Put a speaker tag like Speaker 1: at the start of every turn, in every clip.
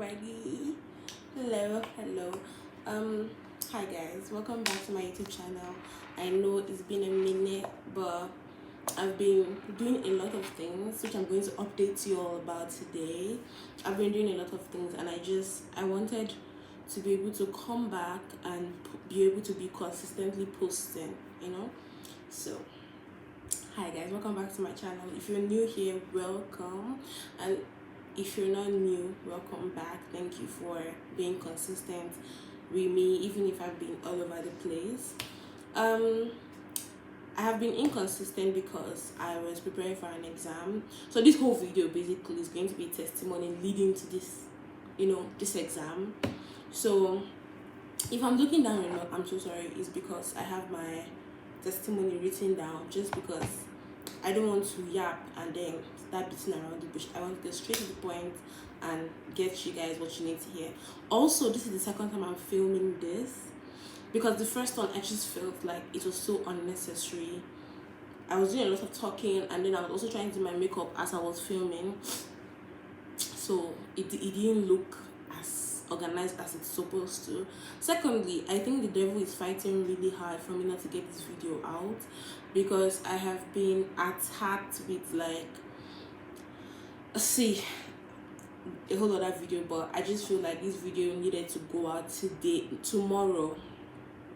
Speaker 1: everybody. Hello. Hi guys, welcome back to my YouTube channel. I know it's been a minute, but I've been doing a lot of things which I'm going to update you all about today. I've been doing a lot of things, and I wanted to be able to come back and be able to be consistently posting, So hi guys, welcome back to my channel. If you're new here, welcome, and if you're not new, welcome back. Thank you for being consistent with me, even if I've been all over the place. I have been inconsistent because I was preparing for an exam. So this whole video basically is going to be testimony leading to this, this exam. So if I'm looking down a lot, I'm so sorry. It's because I have my testimony written down, just because I don't want to yap and then start beating around the bush. I want to go straight to the point and get you guys what you need to hear. Also, this is the second time I'm filming this, because the first one I just felt like it was so unnecessary. I was doing a lot of talking, and then I was also trying to do my makeup as I was filming, so it didn't look as organized as it's supposed to. Secondly, I think the devil is fighting really hard for me not to get this video out, because I have been attacked with a whole other video, but I just feel like this video needed to go out tomorrow.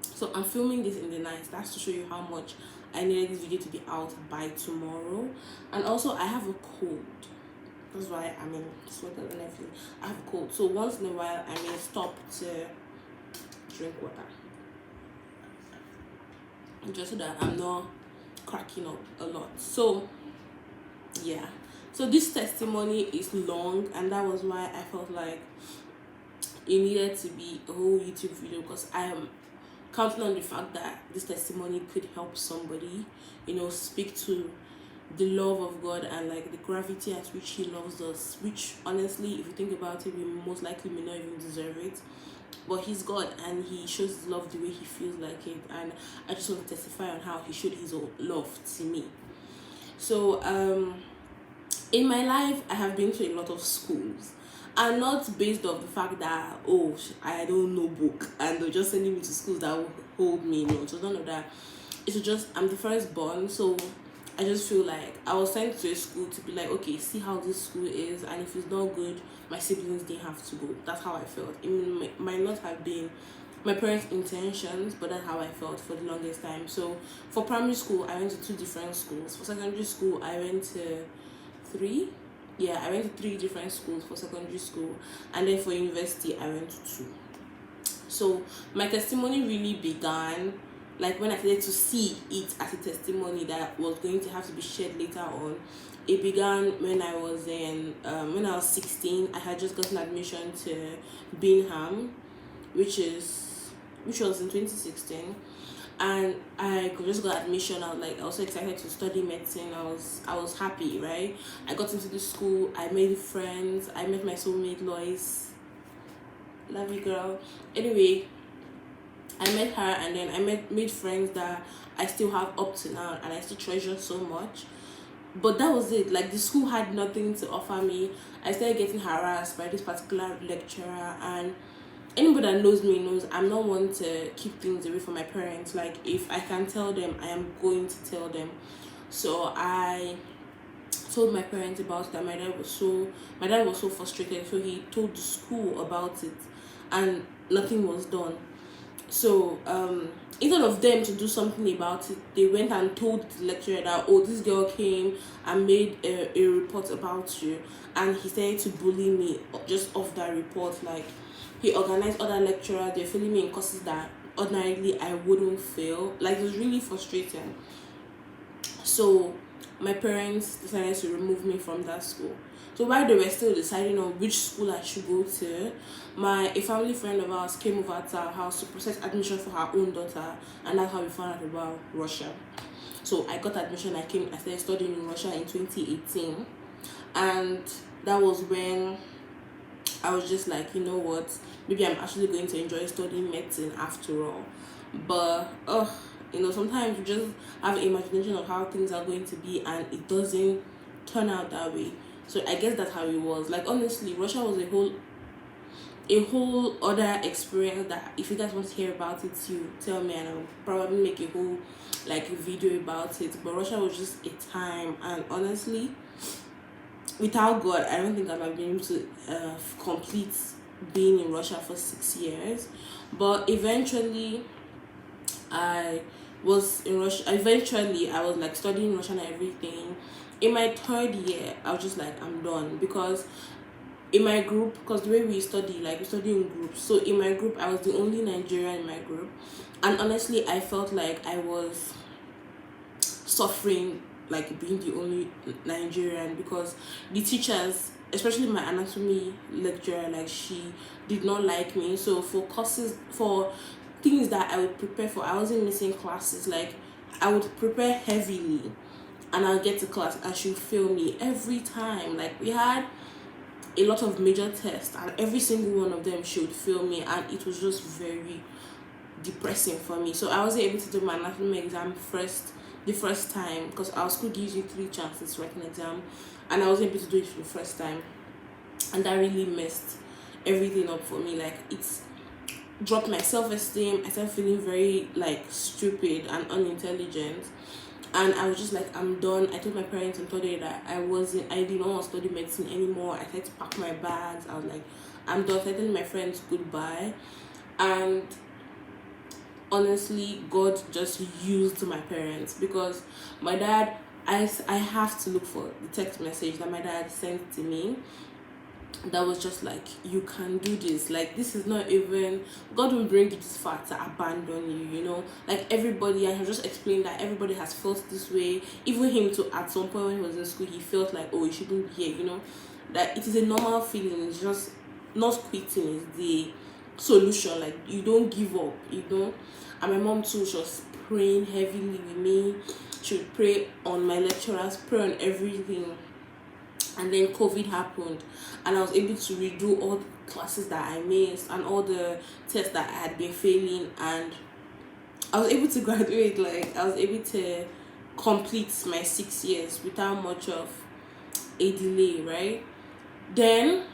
Speaker 1: So I'm filming this in the night. That's to show you how much I needed this video to be out by tomorrow. And also, I have a cold. That's why I'm in sweater and everything. I have a cold, so once in a while I may stop to drink water, just so that I'm not cracking up a lot. So yeah, so this testimony is long, and that was why I felt like it needed to be a whole YouTube video, because I am counting on the fact that this testimony could help somebody, speak to the love of God and like the gravity at which He loves us, which honestly, if you think about it, we most likely may not even deserve it, but He's God and He shows His love the way He feels like it. And I just want to testify on how He showed His love to me. So in my life, I have been to a lot of schools, and not based off the fact that I don't know book and they're just sending me to schools that will hold me. No, so none of that. It's just I'm the firstborn, so I just feel like I was sent to a school to be like, okay, see how this school is, and if it's not good, my siblings didn't have to go. That's how I felt. It might not have been my parents' intentions, but that's how I felt for the longest time. So for primary school, I went to 2 different schools. For secondary school, I went to 3. Yeah, I went to 3 different schools for secondary school, and then for university, I went to 2. So my testimony really began like when I started to see it as a testimony that was going to have to be shared later on. It began when I was 16. I had just gotten admission to Bingham, which was in 2016, and I just got admission. I was so excited to study medicine. I was happy, right? I got into the school. I made friends. I met my soulmate Lois. Love you, girl. Anyway, I met her, and then I made friends that I still have up to now, and I still treasure so much. But that was it. Like, the school had nothing to offer me. I started getting harassed by this particular lecturer, and anybody that knows me knows I'm not one to keep things away from my parents. Like, if I can tell them, I am going to tell them. So I told my parents about that. My dad was so frustrated, so he told the school about it, and nothing was done. So instead of them to do something about it, they went and told the lecturer that, this girl came and made a report about you, and he started to bully me just off that report. Like, he organized other lecturers, they're filling me in courses that ordinarily I wouldn't fail. Like, it was really frustrating. So my parents decided to remove me from that school. So while they were still deciding on which school I should go to, a family friend of ours came over to our house to process admission for her own daughter, and that's how we found out about Russia. So I got admission. I started studying in Russia in 2018, and that was when I was just like, you know what, maybe I'm actually going to enjoy studying medicine after all. But sometimes you just have an imagination of how things are going to be, and it doesn't turn out that way. So I guess that's how it was. Like, honestly, Russia was a whole a whole other experience that if you guys want to hear about it, you tell me and I'll probably make a whole like a video about it. But Russia was just a time, and honestly, without God, I don't think I might be able to complete being in Russia for 6 years. But eventually, I was in Russia. Eventually, I was like studying Russian and everything. In my third year, I was just like, I'm done, because in my group, because the way we study, like we study in groups. So in my group, I was the only Nigerian in my group, and honestly, I felt like I was suffering, like being the only Nigerian, because the teachers, especially my anatomy lecturer, like she did not like me. So for courses, for things that I would prepare for, I wasn't missing classes. Like I would prepare heavily, and I'll get to class and she'll fail me every time. Like we had a lot of major tests, and every single one of them she would fail me, and it was just very depressing for me. So I wasn't able to do my anatomy exam the first time, because our school gives you 3 chances to write an exam, and I wasn't able to do it for the first time, and that really messed everything up for me. Like it's dropped my self-esteem. I started feeling very like stupid and unintelligent, and I was just like, I'm done. I told my parents on third day that I did not want to study medicine anymore. I tried to pack my bags. I was like, I'm done. I told my friends goodbye, and honestly, God just used my parents, because my dad, I have to look for the text message that my dad sent to me, that was just like, you can do this. Like this is not even, God will bring you this far to abandon you, you know. Like everybody, I have just explained that everybody has felt this way. Even him too, at some point when he was in school, he felt like, oh, he shouldn't be here, you know. That it is a normal feeling. It's just not quitting is the solution. Like you don't give up, you know. And my mom too, she was praying heavily with me. She would pray on my lecturers, pray on everything. And then COVID happened, and I was able to redo all the classes that I missed and all the tests that I had been failing, and I was able to graduate. Like I was able to complete my 6 years without much of a delay, right? Then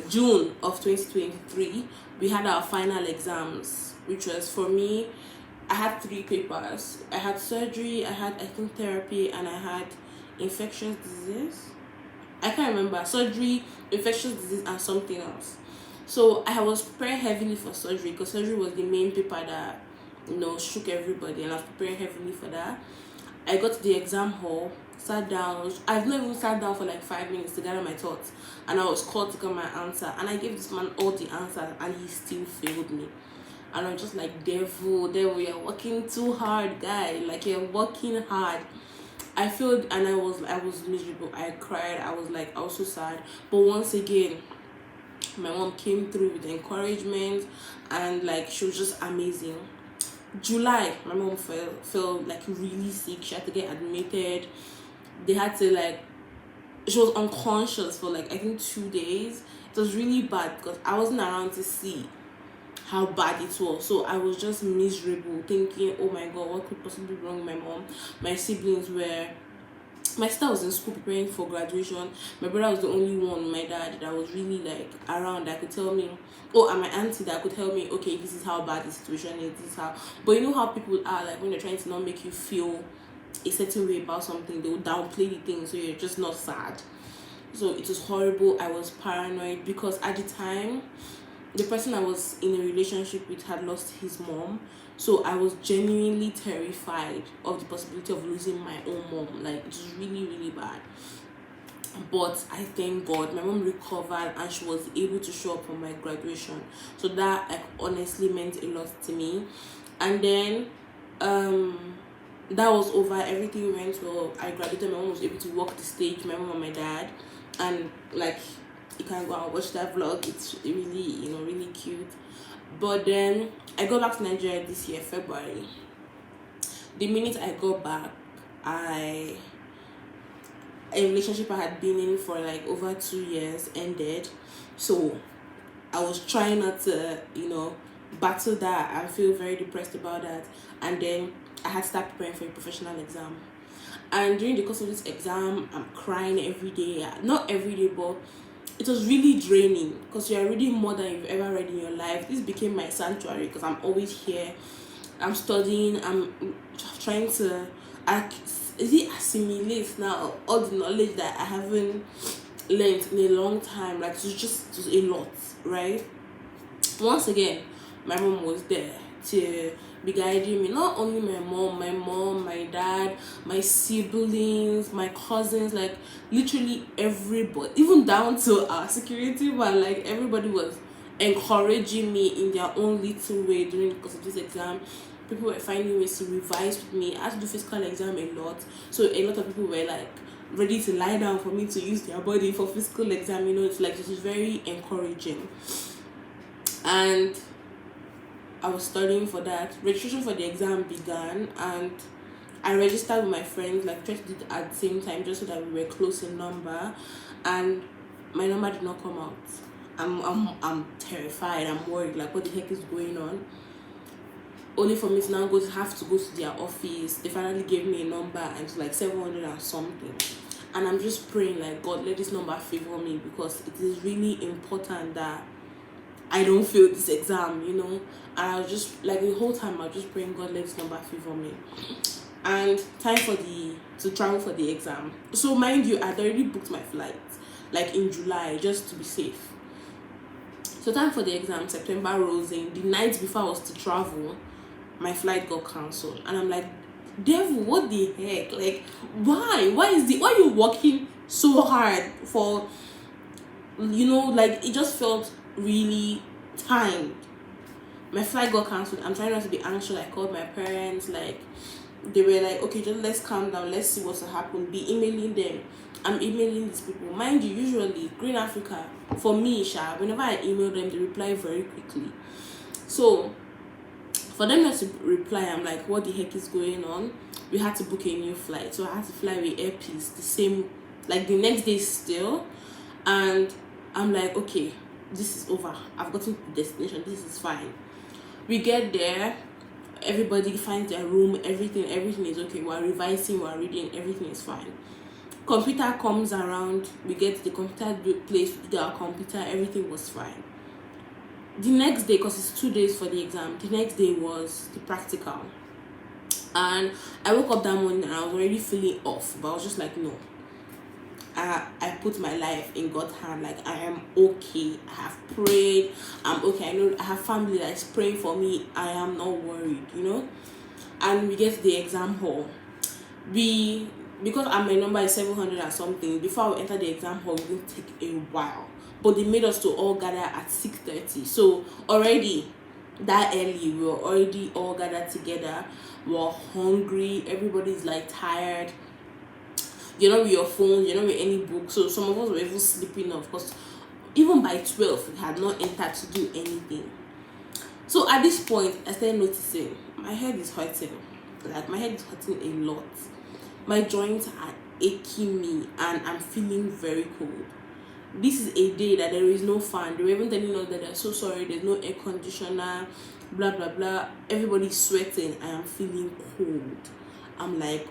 Speaker 1: June of 2023, we had our final exams, which was, for me, I had 3 papers. I had surgery, I had, I think, therapy, and I had infectious disease. I can't remember. Surgery, infectious disease, and something else. So I was preparing heavily for surgery, because surgery was the main paper that, you know, shook everybody, and I was preparing heavily for that. I got to the exam hall, sat down. I've not even sat down for like 5 minutes to gather my thoughts, and I was called to get my answer. And I gave this man all the answers, and he still failed me. And I'm just like, devil, you're working too hard, guy. Like you're working hard. I failed, and I was miserable. I cried. I was so sad. But once again, my mom came through with encouragement, and like she was just amazing. July, my mom fell like really sick. She had to get admitted. They had to like, she was unconscious for like I think 2 days. It was really bad, because I wasn't around to see how bad it was. So I was just miserable, thinking, oh my god, what could possibly be wrong with my mom? My siblings were, my sister was in school preparing for graduation. My brother was the only one, my dad, that was really like around, that could tell me, oh, and my auntie that could tell me, okay, this is how bad the situation is, this is how. But you know how people are, like when they're trying to not make you feel a certain way about something, they will downplay the thing, so you're just not sad. So it was horrible. I was paranoid, because at the time, the person I was in a relationship with had lost his mom. So I was genuinely terrified of the possibility of losing my own mom. Like it was really, really bad. But I thank God my mom recovered, and she was able to show up for my graduation. So that like honestly meant a lot to me. And then that was over. Everything went well. I graduated. My mom was able to walk the stage, my mom and my dad. And like, you can go and watch that vlog. It's really, you know, really cute. But then I got back to Nigeria this year, February. The minute I got back, a relationship I had been in for like over 2 years ended. So I was trying not to, you know, battle that and feel very depressed about that. And then I had to start preparing for a professional exam. And during the course of this exam, I'm crying every day. Not every day, but it was really draining because you're reading more than you've ever read in your life. This became my sanctuary because I'm always here. I'm studying. I'm trying to assimilate now all the knowledge that I haven't learned in a long time. Like, it was a lot, right? Once again, my mom was there to be guiding me. Not only my mom, my dad, my siblings, my cousins, like literally everybody, even down to our security man, like everybody was encouraging me in their own little way during the course of this exam. People were finding ways to revise with me. I had to do physical exam a lot, so a lot of people were like ready to lie down for me to use their body for physical exam. It's like, this is very encouraging. And I was studying for that. Registration for the exam began, and I registered with my friends, like tried to do it at the same time just so that we were close in number, and my number did not come out. I'm terrified. I'm worried. Like, what the heck is going on? Only for me to now have to go to their office. They finally gave me a number, and it's like 700 and something. And I'm just praying, like, God, let this number favor me, because it is really important that I don't fail this exam, And I was just, like, the whole time I was just praying, God, let this number favor me. And time to travel for the exam. So mind you, I'd already booked my flight, like in July, just to be safe. So time for the exam, September rolls in. The night before I was to travel, my flight got cancelled. And I'm like, devil, what the heck? Like, why? Why are you working so hard for, like, it just felt really timed. My flight got cancelled. I'm trying not to be anxious. I called my parents, like, they were like, okay, just let's calm down, let's see what's to happen. Be emailing them. I'm emailing these people. Mind you, usually Green Africa, for me, whenever I email them, they reply very quickly. So for them not to reply, I'm like, what the heck is going on? We had to book a new flight. So I had to fly with Air Peace the same, like the next day still. And I'm like, okay, this is over. I've gotten to the destination. This is fine. We get there. Everybody finds their room. Everything is okay. We're revising. We're reading. Everything is fine. Computer comes around. We get to the computer place. We did our computer. Everything was fine. The next day, because it's 2 days for the exam, the next day was the practical. And I woke up that morning and I was already feeling off. But I was just like, no. I put my life in God's hand. Like, I am okay. I have prayed. I'm okay. I know I have family that is praying for me. I am not worried, And we get to the exam hall. Because my number is 700 or something, before we enter the exam hall, it will take a while. But they made us to all gather at 6:30. So already that early, we were already all gathered together. We were hungry. Everybody's like tired. You're not with your phone, you're not with any book. So some of us were even sleeping off, because even by 12, we had not entered to do anything. So at this point, I started noticing my head is hurting. Like, my head is hurting a lot. My joints are aching me, and I'm feeling very cold. This is a day that there is no fan. They were even telling us that they're so sorry, there's no air conditioner, blah blah blah. Everybody's sweating. I am feeling cold. I'm like,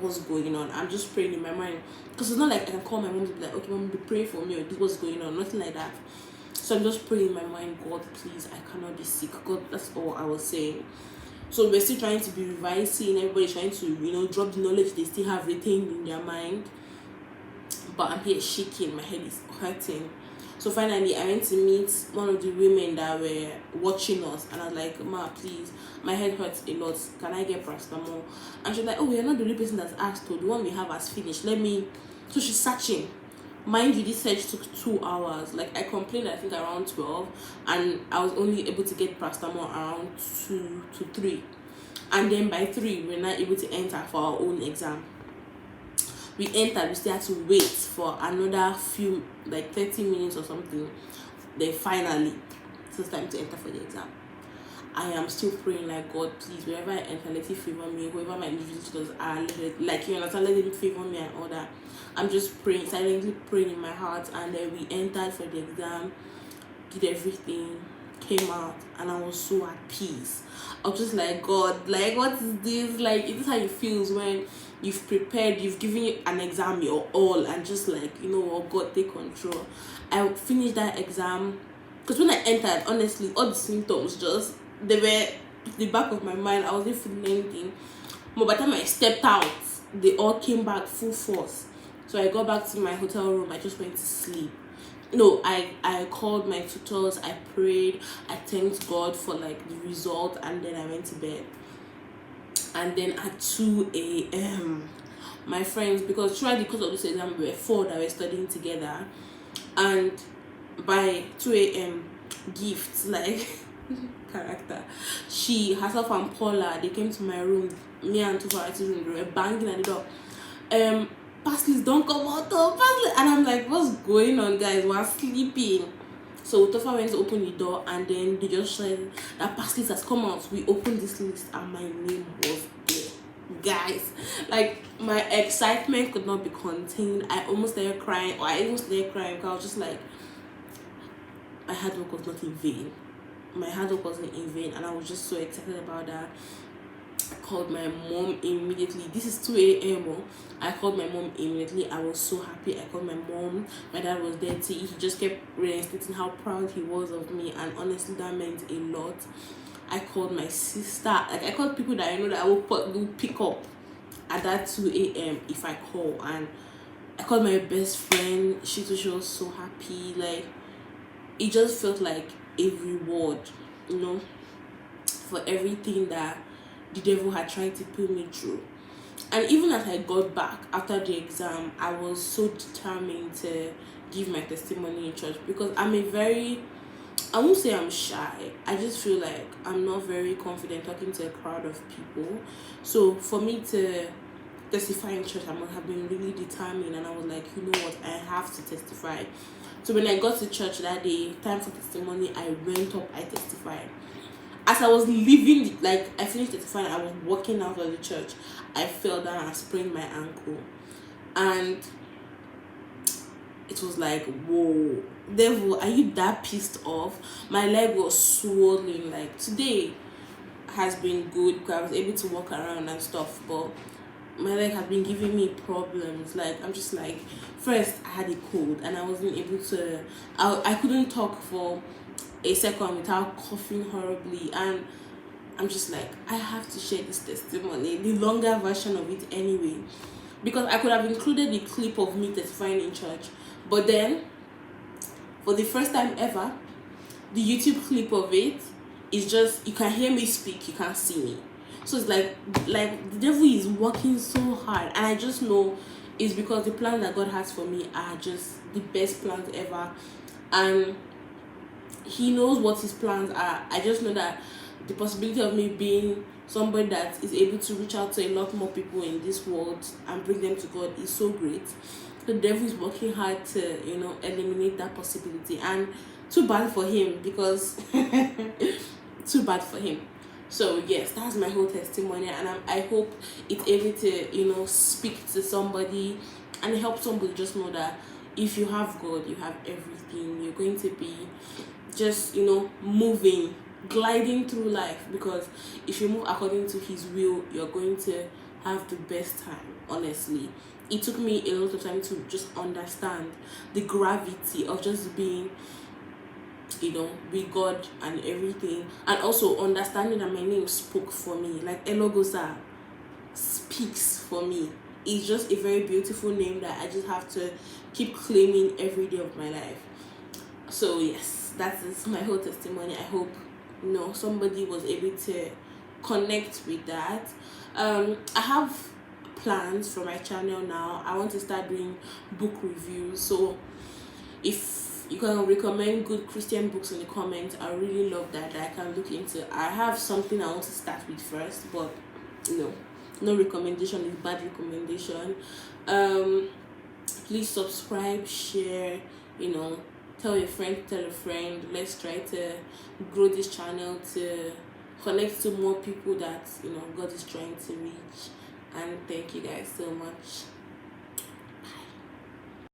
Speaker 1: what's going on? I'm just praying in my mind, because it's not like I can call my mom to be like, okay, mom, be praying for me, or this what's going on. Nothing like that. So I'm just praying in my mind, God, please, I cannot be sick. God, that's all I was saying. So we're still trying to be revising. Everybody's trying to, drop the knowledge they still have retained in their mind. But I'm here shaking. My head is hurting. So finally, I went to meet one of the women that were watching us. And I was like, Ma, please, my head hurts a lot. Can I get paracetamol? And she's like, oh, you're not the only person that's asked. The one we have has finished. So she's searching. Mind you, this search took 2 hours. Like, I complained, I think, around 12. And I was only able to get paracetamol around 2 to 3. And then by 3, we're not able to enter for our own exam. We entered, we still had to wait for another few, like 30 minutes or something. Then finally, it's time to enter for the exam. I am still praying, like, God, please, wherever I enter, let it favor me. Whoever my visitors are, like, you understand, let it favor me and all that. I'm just praying, silently praying in my heart. And then we entered for the exam, did everything, came out, and I was so at peace. I was just like, God, like, what is this? Like, is this how it feels when you've prepared, you've given an exam your all, and just like, you know what, God take control. I finished that exam, because when I entered, honestly, all the symptoms just, they were the back of my mind. I wasn't feeling anything, but by the time I stepped out, they all came back full force. So I got back to my hotel room. I just went to sleep. No, I called my tutors, I prayed, I thanked God for like the result, and then I went to bed. And then at 2 a.m., my friends, because throughout the course of this exam, we were 4 that were studying together, and by 2 a.m., gifts like character, she herself and Paula, they came to my room, me and Tufarati's room, they were banging at the door. Parsley, don't come out, oh, Parsley. And I'm like, what's going on, guys? We're sleeping. So Tofa went to open the door, and then they just said that Parsley has come out. We opened this list, and my name was there. Guys, like, my excitement could not be contained. I almost started crying, or I almost started crying, because I was just like, my hard work was not in vain. My hard work wasn't in vain, and I was just so excited about that. I called my mom immediately. This is 2 a.m. I called my mom immediately. I was so happy. I called my mom. My dad was there too. He just kept reinstating how proud he was of me, and honestly, that meant a lot. I called my sister. Like, I called people that I know that I will pick up at that 2 a.m. if I call. And I called my best friend. She was so happy. Like, it just felt like a reward, you know, for everything that the devil had tried to put me through. And even as I got back after the exam, I was so determined to give my testimony in church, because I won't say I'm shy, I just feel like I'm not very confident talking to a crowd of people. So for me to testify in church, I must have been really determined, and I was like, you know what, I have to testify. So when I got to church that day, time for testimony, I went up, I testified. As I was leaving, like, I finished testifying, I was walking out of the church, I fell down and sprained my ankle. And it was like, whoa, devil, are you that pissed off? My leg was swollen. Like, today has been good because I was able to walk around and stuff, but my leg has been giving me problems. Like, I'm just like, first I had a cold and I wasn't able to, I couldn't talk for a second without coughing horribly, and I'm just like, I have to share this testimony, the longer version of it anyway, because I could have included the clip of me testifying in church, but then for the first time ever, the YouTube clip of it is just, you can hear me speak, you can't see me. So it's like the devil is working so hard, and I just know it's because the plans that God has for me are just the best plans ever, and he knows what his plans are. I just know that the possibility of me being somebody that is able to reach out to a lot more people in this world and bring them to God is so great. The devil is working hard to, you know, eliminate that possibility, and too bad for him, because too bad for him. So yes, that's my whole testimony, and I hope it's able to, you know, speak to somebody and help somebody just know that if you have God, you have everything. You're going to be just, you know, moving, gliding through life, because if you move according to his will, you're going to have the best time. Honestly, it took me a lot of time to just understand the gravity of just being, you know, with God and everything, and also understanding that my name spoke for me. Like, Elogosa speaks for me. It's just a very beautiful name that I just have to keep claiming every day of my life. So yes, that is my whole testimony. I hope, you know, somebody was able to connect with that. I have plans for my channel now. I want to start doing book reviews, so if you can recommend good Christian books in the comments, I really love that I can look into. I have something I want to start with first, but you know, no recommendation is bad recommendation. Please subscribe, share, you know, tell a friend, let's try to grow this channel to connect to more people that, you know, God is trying to reach. And thank you guys so much.